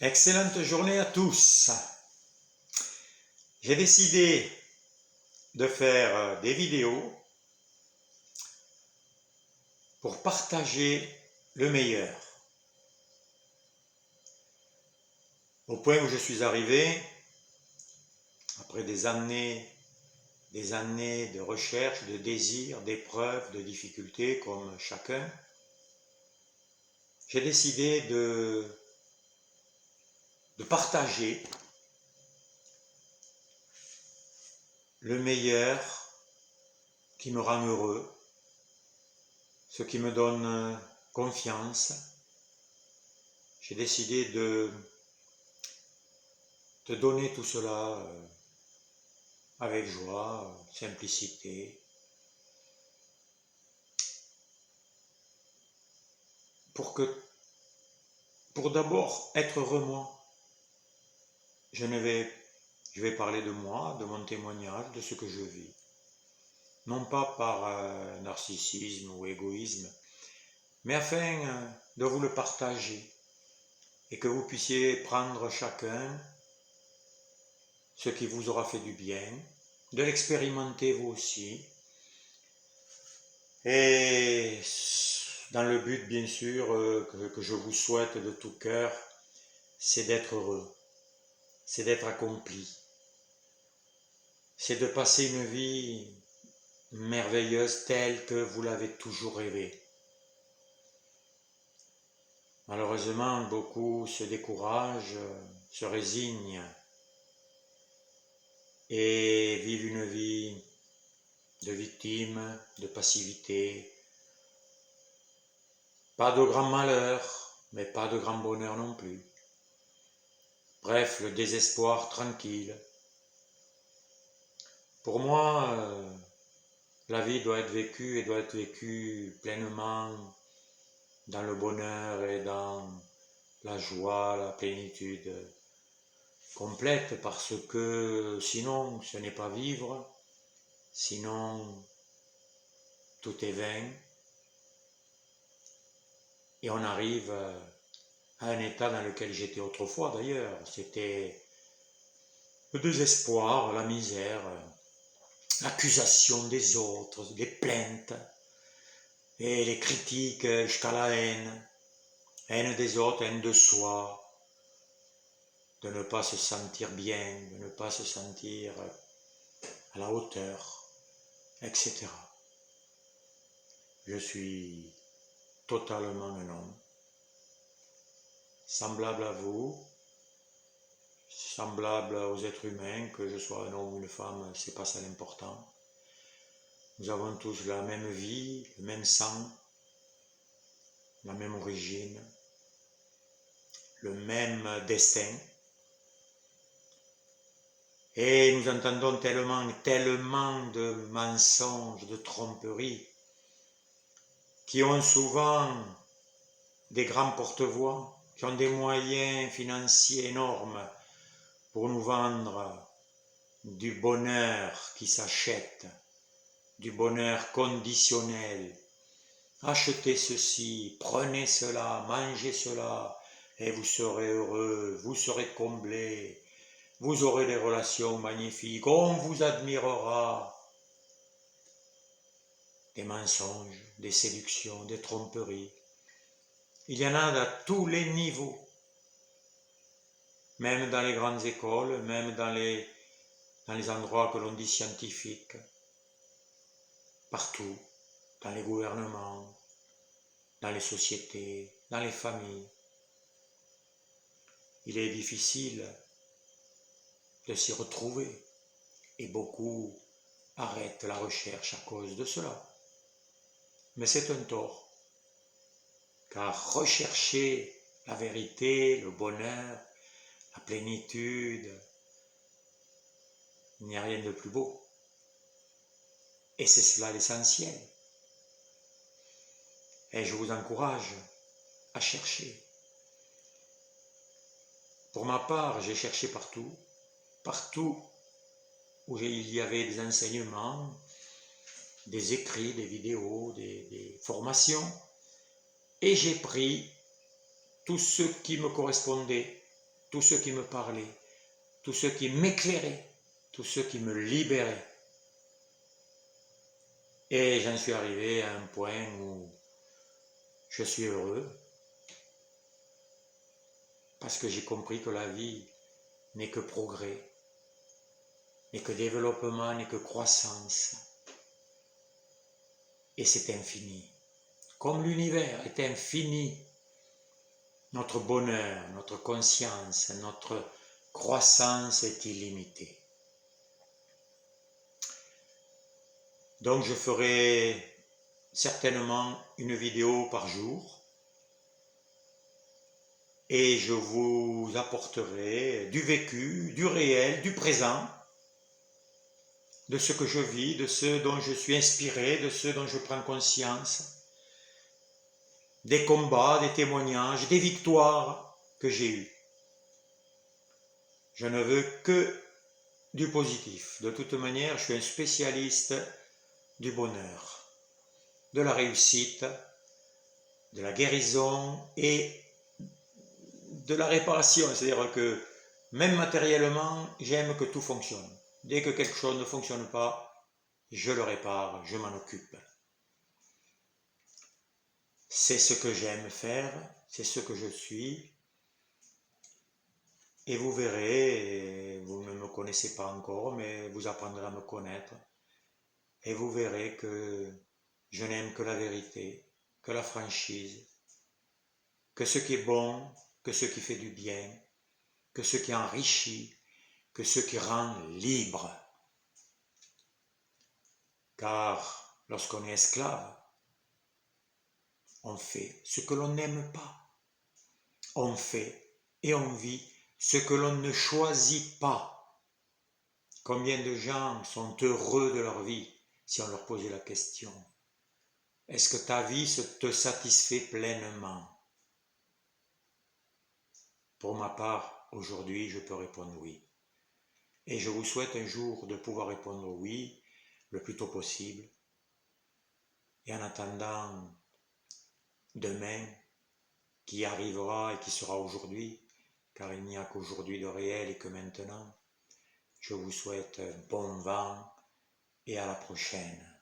Excellente journée à tous. J'ai décidé de faire des vidéos pour partager le meilleur. Au point où je suis arrivé, après des années de recherche, de désir, d'épreuves, de difficultés, comme chacun, j'ai décidé de partager le meilleur qui me rend heureux, ce qui me donne confiance. J'ai décidé de donner tout cela avec joie, simplicité, pour d'abord être heureux moi. Je vais parler de moi, de mon témoignage, de ce que je vis. Non pas par narcissisme ou égoïsme, mais afin de vous le partager et que vous puissiez prendre chacun ce qui vous aura fait du bien, de l'expérimenter vous aussi, et dans le but bien sûr que je vous souhaite de tout cœur, c'est d'être heureux, c'est d'être accompli, c'est de passer une vie merveilleuse telle que vous l'avez toujours rêvé. Malheureusement, beaucoup se découragent, se résignent et vivent une vie de victime, de passivité. Pas de grand malheur, mais pas de grand bonheur non plus. Bref, le désespoir tranquille. Pour moi, la vie doit être vécue pleinement dans le bonheur et dans la joie, la plénitude complète, parce que sinon ce n'est pas vivre, sinon tout est vain et on arrive à un état dans lequel j'étais autrefois d'ailleurs. C'était le désespoir, la misère, l'accusation des autres, les plaintes et les critiques jusqu'à la haine des autres, haine de soi, de ne pas se sentir bien, de ne pas se sentir à la hauteur, etc. Je suis totalement un homme, semblable à vous, semblable aux êtres humains, que je sois un homme ou une femme, c'est pas ça l'important. Nous avons tous la même vie, le même sang, la même origine, le même destin. Et nous entendons tellement de mensonges, de tromperies, qui ont souvent des grands porte-voix, qui ont des moyens financiers énormes pour nous vendre du bonheur qui s'achète, du bonheur conditionnel. Achetez ceci, prenez cela, mangez cela, et vous serez heureux, vous serez comblé, vous aurez des relations magnifiques, on vous admirera. Des mensonges, des séductions, des tromperies. Il y en a à tous les niveaux, même dans les grandes écoles, même dans les endroits que l'on dit scientifiques, partout, dans les gouvernements, dans les sociétés, dans les familles. Il est difficile de s'y retrouver et beaucoup arrêtent la recherche à cause de cela. Mais c'est un tort, car rechercher la vérité, le bonheur, la plénitude, il n'y a rien de plus beau. Et c'est cela l'essentiel. Et je vous encourage à chercher. Pour ma part, j'ai cherché partout où il y avait des enseignements, des écrits, des vidéos, des formations, et j'ai pris tout ce qui me correspondait, tout ce qui me parlait, tout ce qui m'éclairait, tout ce qui me libérait. Et j'en suis arrivé à un point où je suis heureux, parce que j'ai compris que la vie n'est que progrès, n'est que développement, n'est que croissance. Et c'est infini. Comme l'univers est infini, notre bonheur, notre conscience, notre croissance est illimitée. Donc je ferai certainement une vidéo par jour et je vous apporterai du vécu, du réel, du présent, de ce que je vis, de ce dont je suis inspiré, de ce dont je prends conscience, des combats, des témoignages, des victoires que j'ai eues. Je ne veux que du positif. De toute manière, je suis un spécialiste du bonheur, de la réussite, de la guérison et de la réparation. C'est-à-dire que même matériellement, j'aime que tout fonctionne. Dès que quelque chose ne fonctionne pas, je le répare, je m'en occupe. C'est ce que j'aime faire, c'est ce que je suis. Et vous verrez, vous ne me connaissez pas encore, mais vous apprendrez à me connaître. Et vous verrez que je n'aime que la vérité, que la franchise, que ce qui est bon, que ce qui fait du bien, que ce qui enrichit, que ce qui rend libre. Car lorsqu'on est esclave, on fait ce que l'on n'aime pas. On fait et on vit ce que l'on ne choisit pas. Combien de gens sont heureux de leur vie si on leur posait la question? Est-ce que ta vie te satisfait pleinement? Pour ma part, aujourd'hui, je peux répondre oui. Et je vous souhaite un jour de pouvoir répondre oui, le plus tôt possible. Et en attendant demain, qui arrivera et qui sera aujourd'hui, car il n'y a qu'aujourd'hui de réel et que maintenant, je vous souhaite un bon vent et à la prochaine.